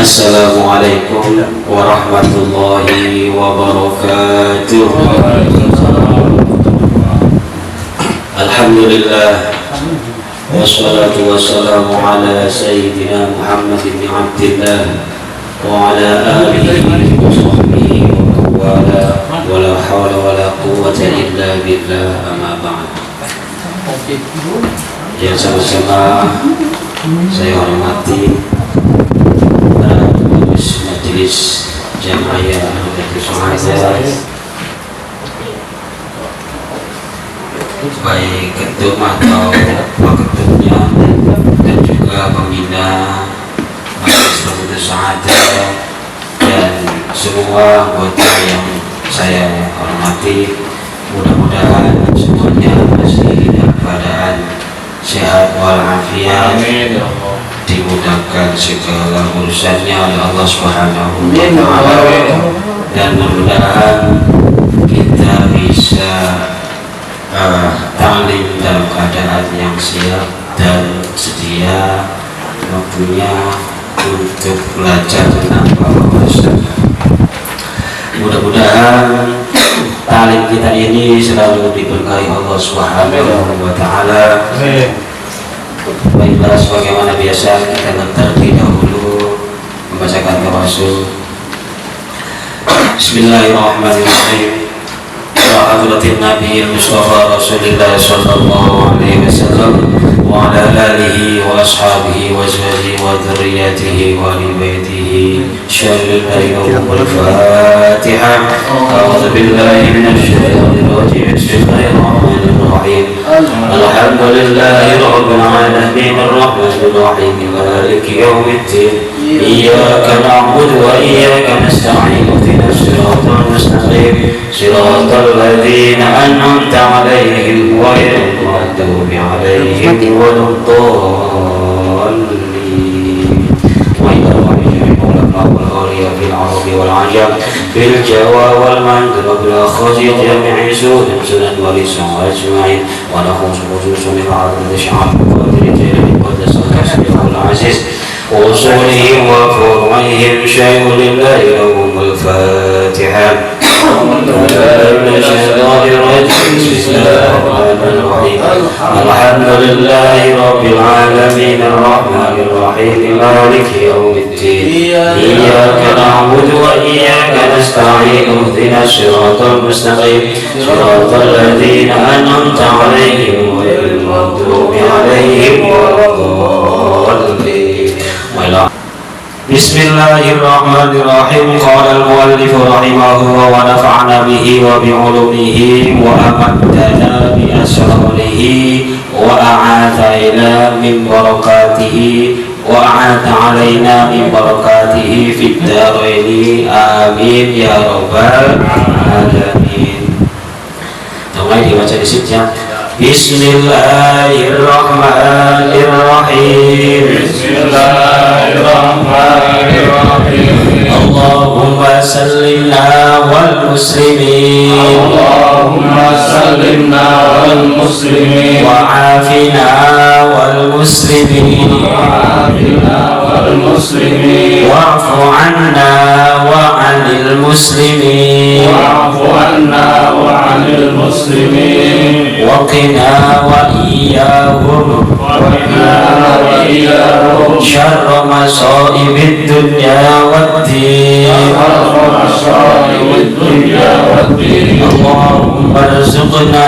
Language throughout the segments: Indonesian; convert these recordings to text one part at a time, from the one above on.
Assalamualaikum warahmatullahi wabarakatuh. Alhamdulillah, wassalatu wassalamu ala sayyidina Muhammad bin Abdillah wa ala alihi wa sahbihi wa wala wala hawla wala quwwata illa billah, amma ba'd. Yang sama-sama saya hormati majelis Jamaah baik ketum atau waketumnya dan juga pembina majelis Majelis Sa'adah dan semua anggota yang saya hormati. Mudah-mudahan semuanya masih dalam keadaan sehat walafiat, dimudahkan segala urusannya oleh Allah Subhanahu wa Ta'ala, dan mudah-mudahan kita bisa ta'lim dalam keadaan yang siap dan sedia waktunya untuk belajar tentang Allah. Mudah-mudahan ta'lim kita ini selalu diberkahi Allah Subhanahu wa Ta'ala. Baiklah, sebagaimana biasa kita terlebih dahulu membacakan tawasul. Bismillahirrahmanirrahim. Wa hadratin Nabi Mustafa Rasulullah sallallahu alaihi wasallam wa ala alihi wa ashabihi wa azwajihi wa dzurriyyatihi wa ahli baitihi. Syallallahul Fatihah. A'udzu billahi minasy syaithanir rajim. Bismillahirrahmanirrahim. Alhamdulillahi rabbil alamin arrahmanir rahim maliki yaumiddin. Iyyaka na'budu wa iyyaka nasta'in. Ihdinas siratal mustaqim. Siratal ladzina an'amta 'alaihim ghairil maghdubi 'alaihim waladdallin. في العرب والعجم بالجوى والمنذر بالأخذ جميع سنن ولسان أجمعين ونخص خصوصا من عدد شعب قادر جلال قدس الكسر العزيز وصولهم وفروعهم شيء لله لهم الفاتحة. الحمد لله رب العالمين الرحمن الرحيم مالك يوم الدين. إياك نعبد وإياك نستعين. اهدنا الصراط المستقيم صراط الذين أنعمت عليهم غير المغضوب عليهم ولا الضالين. Bismillahirrahmanirrahim. Qala al-muallif rahimahullah wa nafa'ana bihi wa bi'ulumihi wa amaddana bi asrarihi wa a'adha ila min barakatihi wa a'adha alaina min barakatihi fid dharaini amin ya rabbal alamin. Mulai dibaca di sini. Bismillahirrahmanirrahim. Bismillahirrahmanirrahim. Allahumma sallimna wal muslimin. Allahumma sallimna wal muslimin. Wa afina wal muslimin. Wa afina wal muslimin. Wa'fu anna wa 'anil muslimin. Wa'fu anna wa 'anil muslimin. وقنا وإياهم شر مصائب الدنيا والدين. اللهم ارزقنا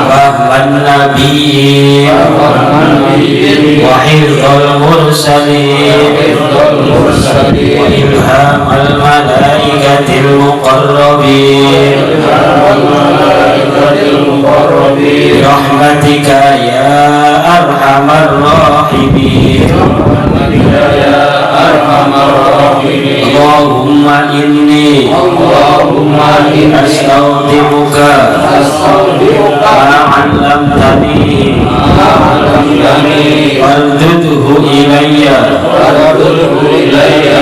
فهم النبيين وحفظ المرسلين وإلهام الملائكة المقربين برحمتك يا أرحم الراحمين. اللهم إني أستودعك ما علمتني فاردده إلي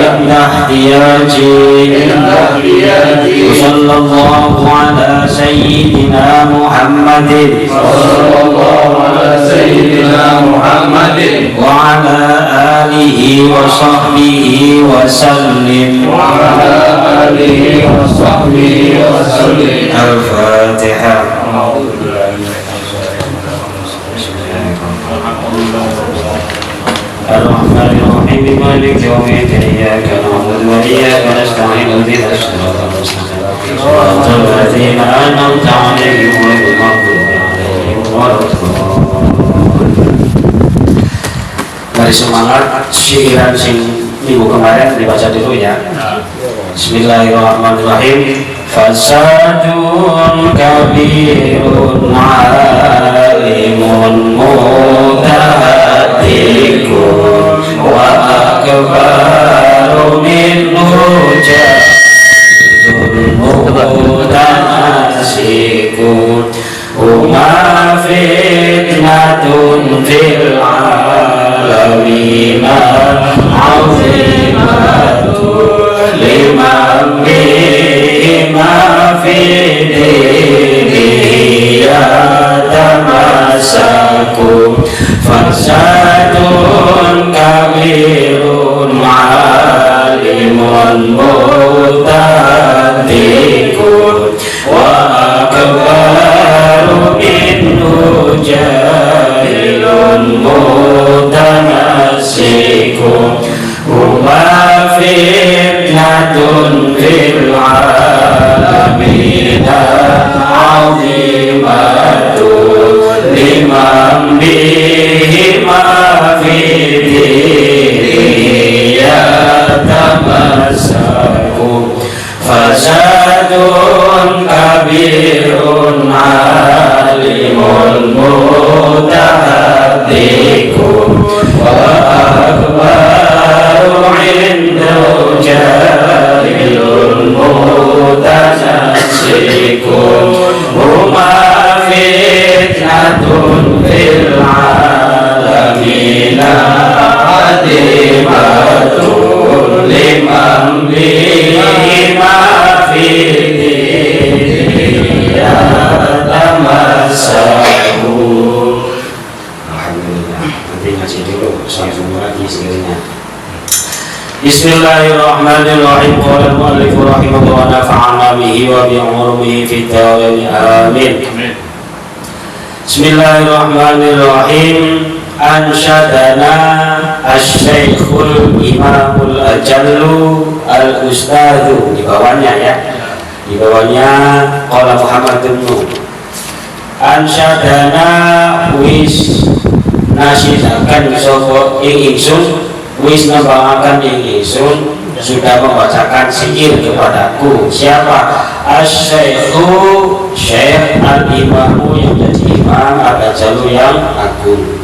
عند احتياجي. وصلى الله على سيدنا محمد وعلى آله wa sahbihi wa sallim. Al-Fatihah. Ar-Rahmanir-Rahim Maliki yaumiddin iyyaka na'budu wa iyyaka nasta'in ihdinas siratal mustaqim siratal ladzina an'amta 'alaihim ghairil maghdubi 'alaihim waladdallin. Mari semangat syairan sing minggu kemarin dibaca dulu ya. Bismillahirrahmanirrahim. Fasadun kabirun 'alimun mutahaddiqun wa akbaru minhu jahidun mutanasikun huma fitnatun fil alamina 'azimatun liman bima fi dinihi yatamassaku fasadun kabirun 'alimun mutahaddiqun wa akbaru minhu jahilun mutanassikun huma fitnatun fil alamina 'azimatun liman bihima fi dinihi yatamassaku fasadun kabirun 'alimun mutahaddiqun wa akbaru 'indahu jahilun mutanassikun huma fitnatun fil 'alamina 'azimatun liman bima fi dinihi yatamassaku. Alhamdulillah. Nanti ngaji dulu, sambung lagi sirnya. Bismillahirrahmanirrahim. Qala al-mu'allif rahimahullah wa nafa'ana bihi wa bi 'ulumihi fid dharain. Amin. Bismillahirrahmanirrahim. Ansyadana asy-syaikhul imamul ajallu al-ustadzu, di bawahnya ya. Di bawahnya qala Muhammad bin Nuh. Ansyadana wis nasidakan sapa ing ingsun, wis nembangaken ing ingsun, sudah membacakan syair kepadaku. Siapa? Asy-syaikhu, syekh al-imamu yang jadi imam al-ajallu yang agung.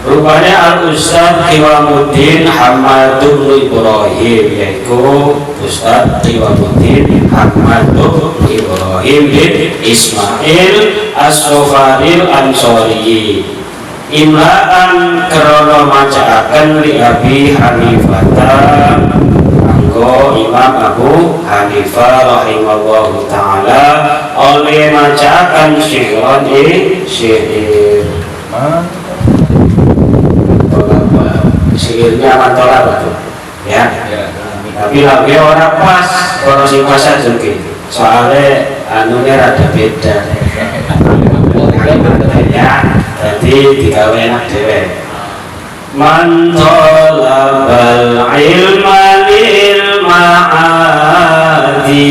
Rupanya al-Ustadz Qiwamuddin Hamad bin Ibrahim, yaitu Ustadz Qiwamuddin Hamad bin Ibrahim bin Ismail As-Sofaril Ansori. Imlaan krono macaaken li Abi Hanifah, anggo Imam Abu Hanifah rahimahullahu ta'ala oleh macaaken syi'ran syair. Sihirnya mantola betul ya, tapi lagi orang pas kalau si masa juga soalnya anunya rada beda ya, jadi digawe enak dewe. Man talabal ilma lil ma'adi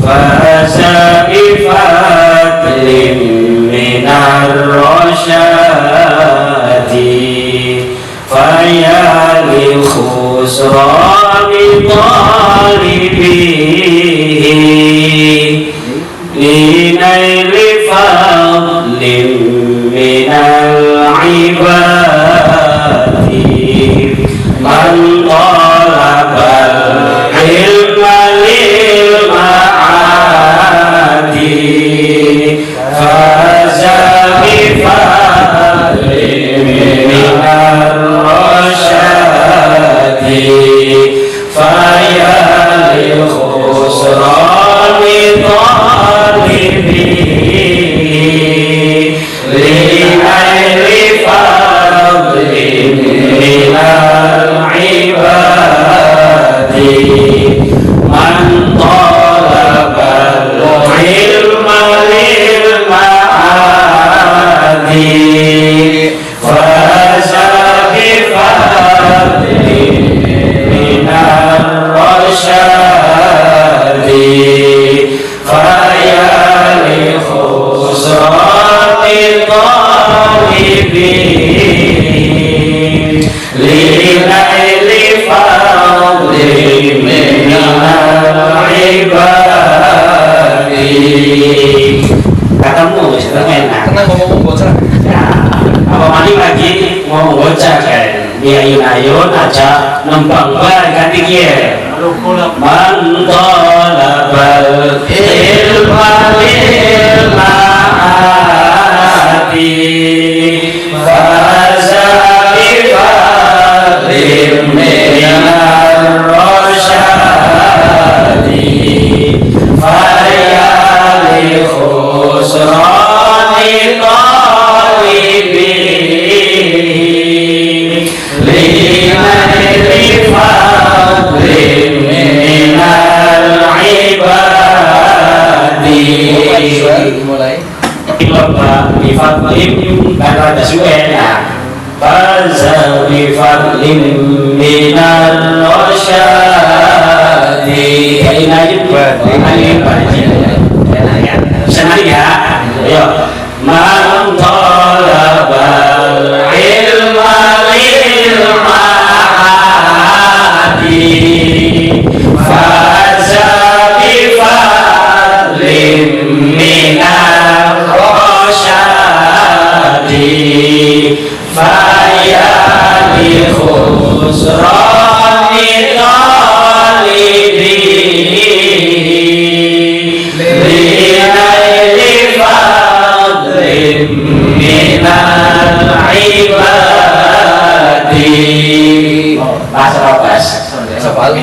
faza bifadlim minar rasyadi faya li khusrani talibihi li naili fadlim minal ibadi man talabal ilma lil ma'adi faza bifadlim minal faya lil khusrani talibihi li naili fadlim linaili fadli minal ibadi. Ketemu enak. Tenang ngomong bocah. Apa maning lagi ngomong bocah kan? Dia ayun-ayun aja nembang bar ganti kiye. Man talabal ilma lilma'ati faza bifadlim minar rasyadi fayali khusrani talibi linaili fadlim minal ibadi. Mulai. Lomba bifadlim kan ada suena. Faza bifadlim minal rasyadi. Kainajib senang ya. Ayo. Man talabal ilma lilma'adi faza bifadlim minal rasyadi fayali khusrani talibi linaili fadlim minal ibadi. Mas Robas Sapal.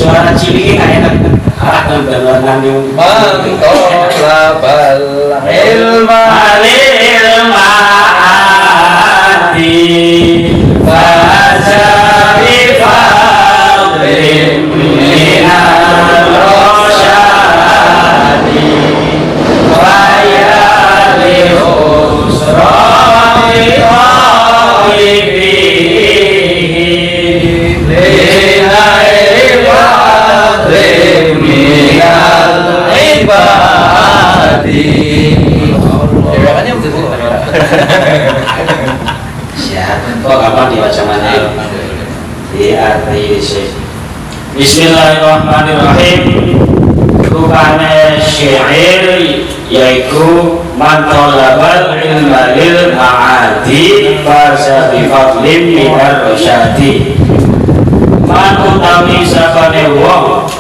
suara cilik kayak enak. Man talabal ilma lilma'ati faza bifadlim minal rasyadi fayali khusrani talibi linaili fadlim minal ibadi. Siap. Kok gampang dibaca mana? Di arti sih. Bismillahirrahmanirrahim. Rupane syair yaitu man talabal ilma lil ma'adi faza bi fadlim minar rasyadi. Man utawi sapane wong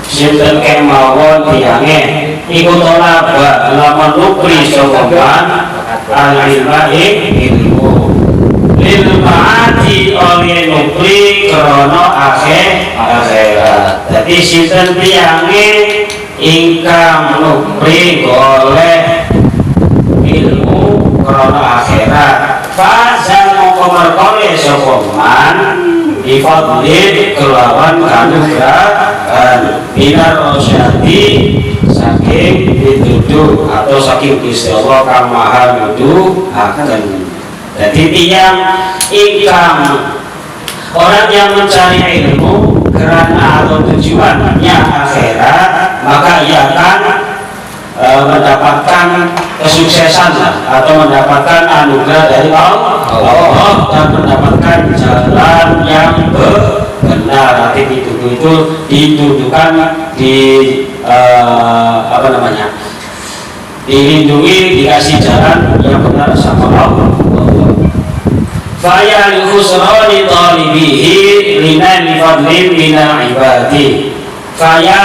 sinten kemawon tiange iku talaba lamun nukri sapa man al ilma ilmu lil ma'adi oleh nukri krana akhirat. Dadi sinten tiange ingkang nukri goleh ilmu krana akhirat faza mongko merkone sapa man bifadlin kelawan kanugrahan binar rosyadi saking dituduh atau saking Gusti Allah kang maha nuduhaken. Jadi tiang ingkang orang yang mencari ilmu karena atau tujuannya akhirat, maka ia akan mendapatkan kesuksesan atau mendapatkan anugerah dari Allah dan mendapatkan jalan yang benar. Nanti dituduh itu dituduhkan dilindungi, dikasih jalan yang benar sama Allah. Faya li khusrani talibihi liman fadlim minal ibadi. Faya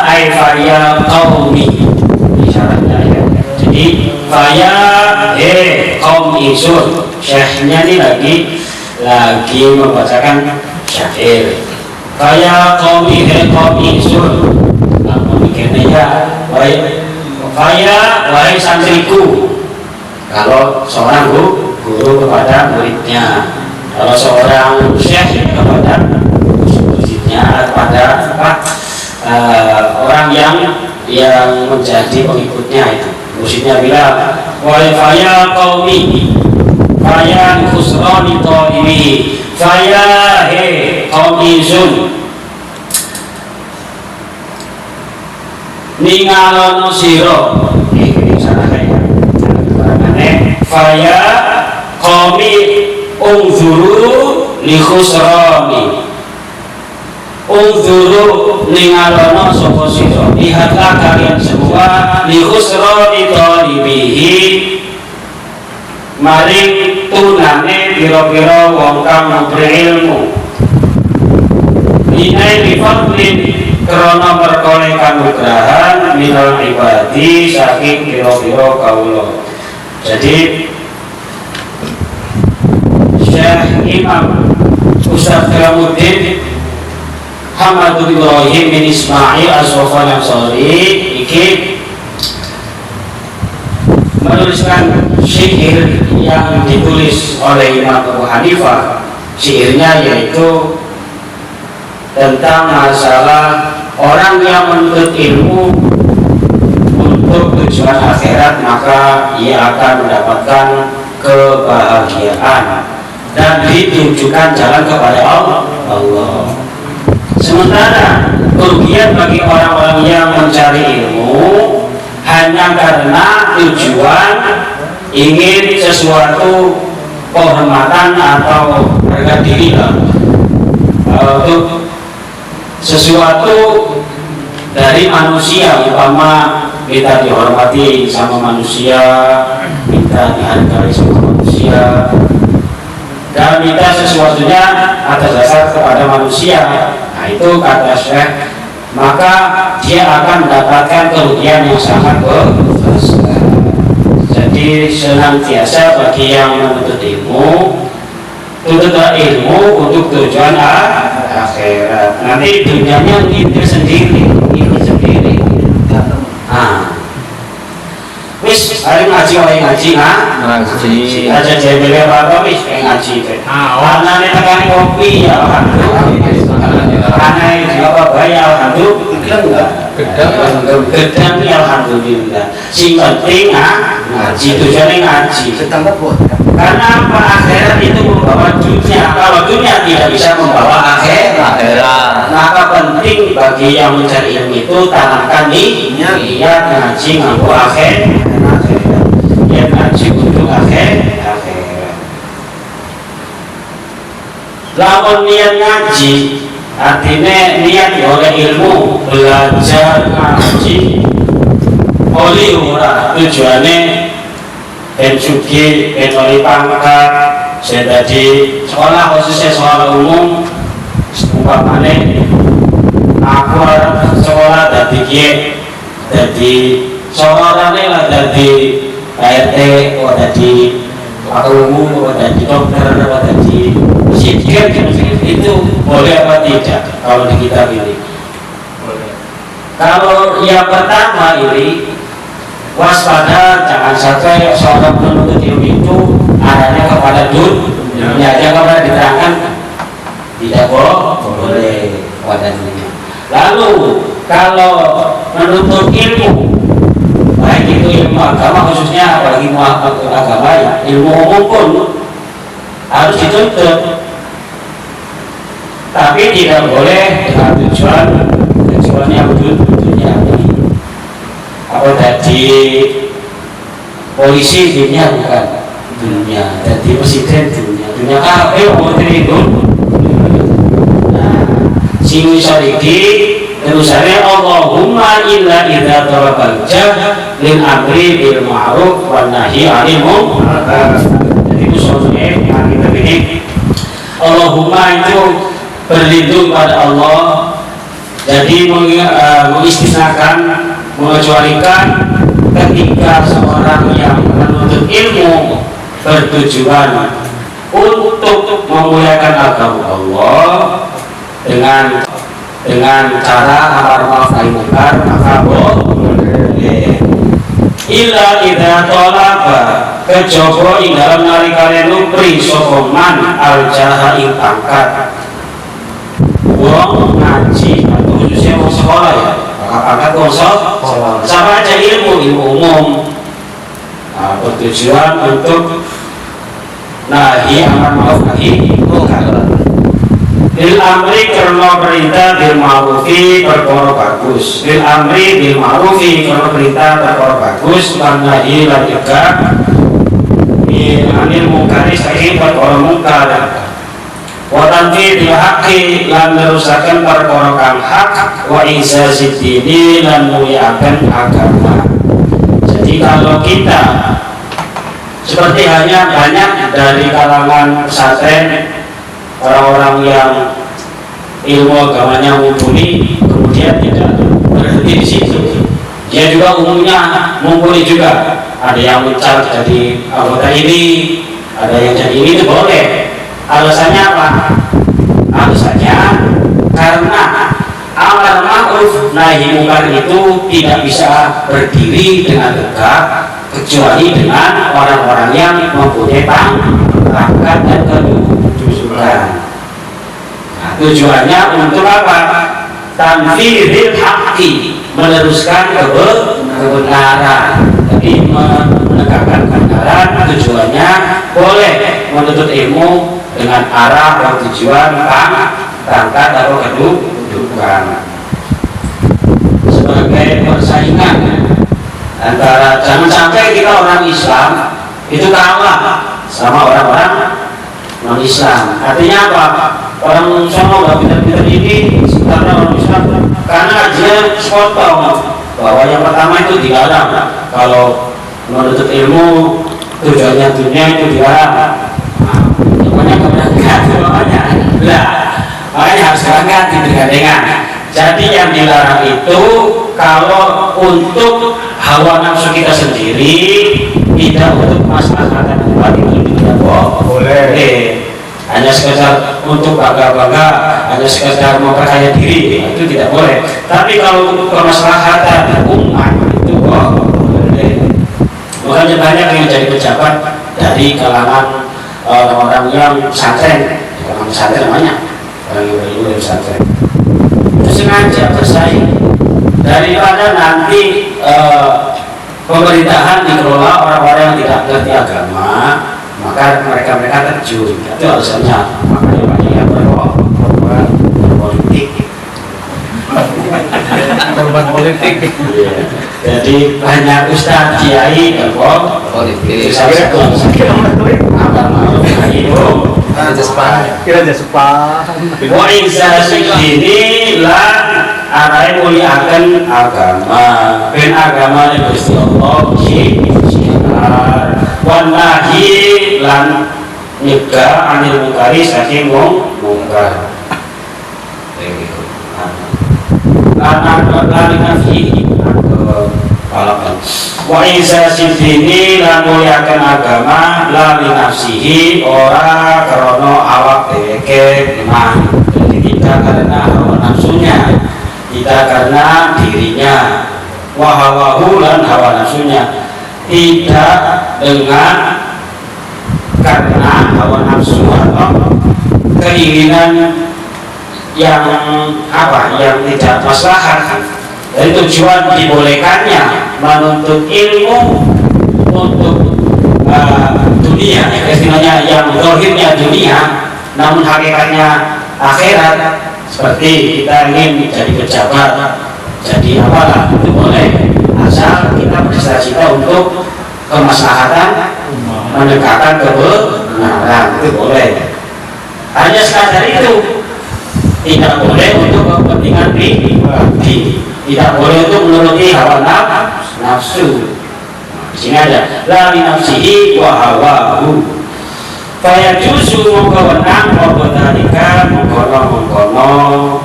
ay faya qaumi. Isyaratnya ya. Jadi faya kaum isun. Syekhnya ini lagi membacakan syair. Faya qaumi kaum isun. Namun dikene ya baik. Faya wahai santriku. Kalau seorang guru kepada muridnya, kalau seorang syekh kepada muridnya, kepada orang yang menjadi pengikutnya itu. Muridnya bilang, wahai faya qaumi, faya khusrani talibi, faya qaumi zun. ningalono sira iki salah ya karane faya qami unzuru li khusrani unzuru ningalono sapa sira lihatlah kalian semua li khusrani talibihi maring tunane pira-pira wong kang nuntut ilmu inai bifadlin krana perkara kanugrahan minal ibadi saking pira-pira kawula. Jadi Syekh Imam Ustaz Karamuddin Hamad Ibrahim bin Ismail As-Sofan Ansari iki menuliskan syair yang ditulis oleh Imam Abu Hanifah. Syairnya yaitu tentang masalah orang yang menuntut ilmu untuk tujuan akhirat, maka ia akan mendapatkan kebahagiaan dan ditunjukkan jalan kepada Allah. Sementara kerugian bagi orang-orang yang mencari ilmu hanya karena tujuan ingin sesuatu kehormatan atau harga diri untuk sesuatu dari manusia, umpama kita dihormati sama manusia, kita dihargai sama manusia, dan minta sesuatunya atas dasar kepada manusia. Nah itu kata Syekh, maka dia akan mendapatkan kerugian yang sangat besar. Jadi senantiasa bagi yang menuntut ilmu, tuntutlah ilmu untuk tujuan akhirat. Nanti dunianya ngintip sendiri, ngintip sendiri. Wis, hari ngaji wae ngaji ngaji. Aja jebele apa wis ngaji. Anane tekan kopi ya alhamdulillah. Anane apa bae alhamdulillah. Gedang ya alhamdulillah. Sing penting ngaji, tujuannya ngaji. Karena apa? Akhirat itu membawa dunia. Kalau dunia tidak bisa membawa akhirat, maka penting bagi yang mencari ilmu itu tanamkan niat ngaji nganggo akhirat. Ya ngaji untuk akhirat. Lamun niat ngaji, artinya niat oleh ilmu, belajar ngaji. Oleh ora tujuannya ben sugih, ben oleh pangkat, saya tadi sekolah khususnya sekolah umum, umpamane aku sekolah dari kiai, dari sekolahnya lah dari ART, atau dari umum, atau dari dokter, atau dari psikiater, itu boleh apa tidak kalau di kitab ini? Kalau yang pertama ini waspada, jangan sampai seorang penuntut ilmu itu adanya kepada dunia, jangan kepada diterangkan tidak boleh pada dunia. Lalu kalau menuntut ilmu, baik itu ilmu agama khususnya, apalagi ilmu agama ya, ilmu umum pun harus dituntut, tapi tidak boleh dengan tujuan yang dunia ini. Apa tadi polisi dunia bukan dunia, jadi presiden dunia kabeh wong itu. Nah, sing iki terusane Allahumma illa idza talabal jah lil amri bil ma'ruf wan nahi 'anil munkar. Jadi usulnya kita ini Allahumma itu berlindung pada Allah, jadi mengistisnakan, mengecualikan ketika seorang yang menuntut ilmu bertujuan untuk memuliakan agama Allah dengan cara amar ma'ruf nahi munkar, maka boleh. Illa idza talaba, kejaba ing dalem nalikane nupri sapa man al-jaha ing pangkat wong ngaji atau khususnya wong sekolah ya, pangkat wong sekolah sama aja ilmu umum. Bertujuan untuk nahi amar ma'ruf nahi munkar. bil amri karena perintah bil ma'rufi perkara bagus, bil amri bil ma'rufi karena perintah perkara bagus, lan nahi lan cegah anil mungkari saking perkara mungkar, wa tanfidil haqqi lan nerusaken perkara kang hak, wa izazid dini lan muliakan agama. Jadi kalau kita seperti hanya banyak dari kalangan pesantren orang-orang yang ilmu agamanya mumpuni, kemudian tidak berhenti di situ. Dia juga umumnya mumpuni juga. Ada yang mencari jadi anggota ini, ada yang jadi ini, itu boleh. Alasannya apa? Alasannya karena amar ma'ruf nahi munkar itu tidak bisa berdiri dengan tegak kecuali dengan orang-orang yang mempunyai pangkat dan kedudukan. Nah, tujuannya untuk apa? Tanfidil haqqi, meneruskan kebenaran. Jadi menegakkan kebenaran, tujuannya boleh menuntut ilmu dengan arah dan tujuan pangkat atau kedudukan sebagai persaingan antara, jangan sampai kita orang Islam itu kalah sama orang-orang non-Islam. Artinya apa? Orang sama nggak pintar-pintar ini sementara orang Islam karena dia sepotong bahwa yang pertama itu dilarang. Kalau menuntut ilmu tujuannya dunia itu dilarang. Namanya keberangkat, makanya harus berangkat dengan. Jadi yang dilarang itu kalau untuk hawa nafsu kita sendiri, tidak untuk masalah umat itu tidak boleh. Hanya sekedar untuk bangga-bangga, hanya sekedar memperkaya diri, itu tidak boleh. Tapi kalau untuk kemaslahatan umat itu boleh. Makanya banyak yang jadi pejabat dari kalangan orang-orang yang pesantren, kalangan pesantren banyak orang yang berilmu dari pesantren. Itu sengaja bersaing daripada nanti pemerintahan dikelola orang-orang yang tidak mengerti agama, maka mereka terjun. Itu alasannya. Makanya banyak yang berpolitik. Korban politik. Jadi banyak ustaz, kiai, Politik. Kira Jepang. Wa izazid dini lan arai muliakan agama, ben agama yang Gusti Allah sinar, wan nahi lan nyegah anil mungkari saking mungkar. Lan nafi wa izazid dini lan muliakan agama la li nafsihi ora karena awak dheweke iman. Jadi tidak karena hawa nafsunya, tidak karena dirinya, wahawahu lan hawa nafsunya, tidak dengan karena hawa nafsu atau keinginan yang apa, yang tidak maslahat. Dari tujuan dibolehkannya menuntut ilmu untuk dunia, istilahnya yang zahirnya dunia, namun hakikatnya akhirat. Seperti kita ingin jadi pejabat, jadi apalah, itu boleh, asal kita bercita-cita untuk kemaslahatan, menegakkan kebenaran, itu boleh. Hanya sekadar itu, tidak boleh untuk kepentingan pribadi, tidak boleh untuk menuruti hawa nafsu. Di sini ada la li nafsihi wa hawahu. Faya juzu mengkawenang mengkodalika mengkono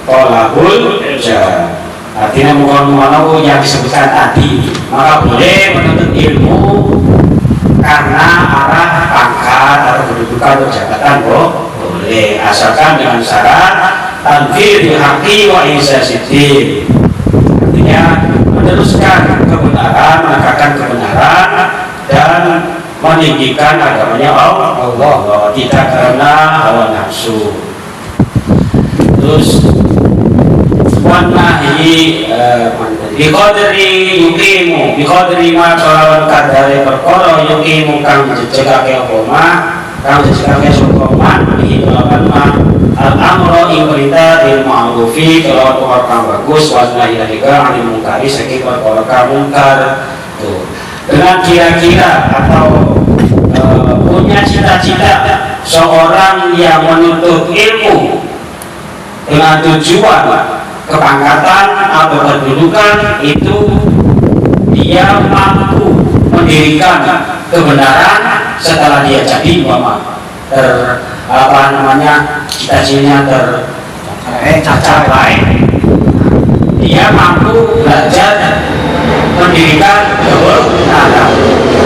tolahul ja. Artinya mengkono yang disebutkan tadi, maka boleh menuntut ilmu karena arah pangkat atau kedudukan atau jabatan boleh, asalkan dengan syarat tanfidil haqqi wa izazid din. Artinya meneruskan kebenaran, menegakkan kebenaran dan meninggikan agamanya Allah, tidak karena hawa nafsu. Terus wanahi biqadri yuqimu biqadri ma kalawan kadare perkara yuqimu kang jejegake apa Kamu sekarang sokoman itu akan al-amro ing perintah bil ma'rufi kalau perkara kang bagus wasnahi juga anil mungkari saking perkara kang mungkar. Tuh. Dengan kira-kira atau punya cita-cita seorang yang menuntut ilmu dengan tujuan kepangkatan atau kedudukan itu dia mampu mendirikan kebenaran setelah dia jadi cita-citanya tercapai, dia mampu belajar mendirikan kebenaran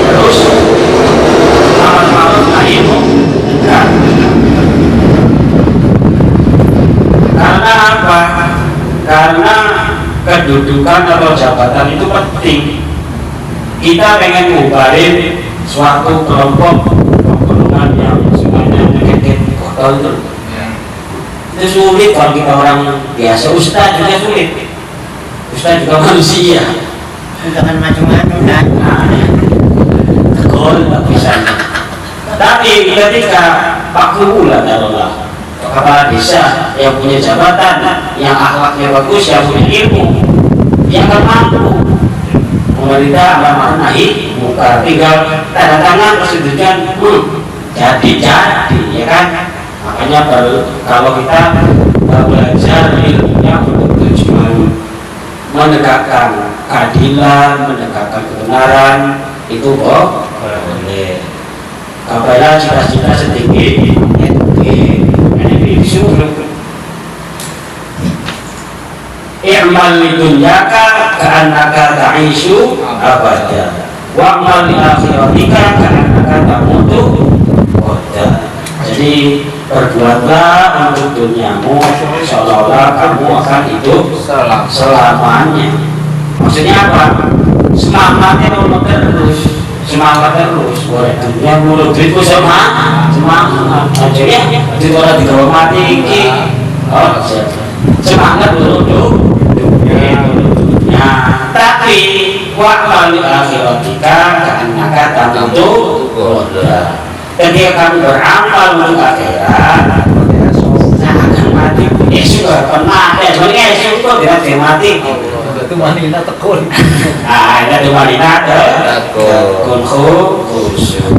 terus amal-amal nahi mungkar. Karena apa? Karena kedudukan atau jabatan itu penting. Kita pengen ngubarin suatu kelompok golongan yang semuanya keket kotor itu. Itu sulit kalau kita orang biasa. Ustaz juga sulit. Ustaz juga manusia. Jangan macam-macam dan tegol tak bisa. Tapi ketika Pak Kubulan adalah kepala desa yang punya jabatan, yang akhlaknya bagus, yang punya ilmu, yang akan mampu memerintah amar nahi mungkar, tinggal tanda tangan persetujuan jadi ya kan. Makanya kalau kita belajar ilmunya untuk tujuan menegakkan keadilan, menegakkan kebenaran itu boleh. Kapailah cita-cita setinggi ini disuruh i'mal lidunyaka ka'annaka ta'ishu abada wa'mal li akhiratika ka'annaka tamutu qada. Jadi berbuatlah untuk duniamu seolah-olah kamu akan hidup selamanya. Maksudnya apa? Semangatnya semangat terus boleh dunia mulut duitku semangat aja ya itu orang digawa mati iki semangat dulu dunia. Tapi wa'mal li akhiratika ka'annaka tamutu qada. Ketika kamu beramal untuk akhirat akan mati. Sudah pernah ada sebenarnya kok tidak mati. Itu manina tekun. Itu manina tekun khusyuk.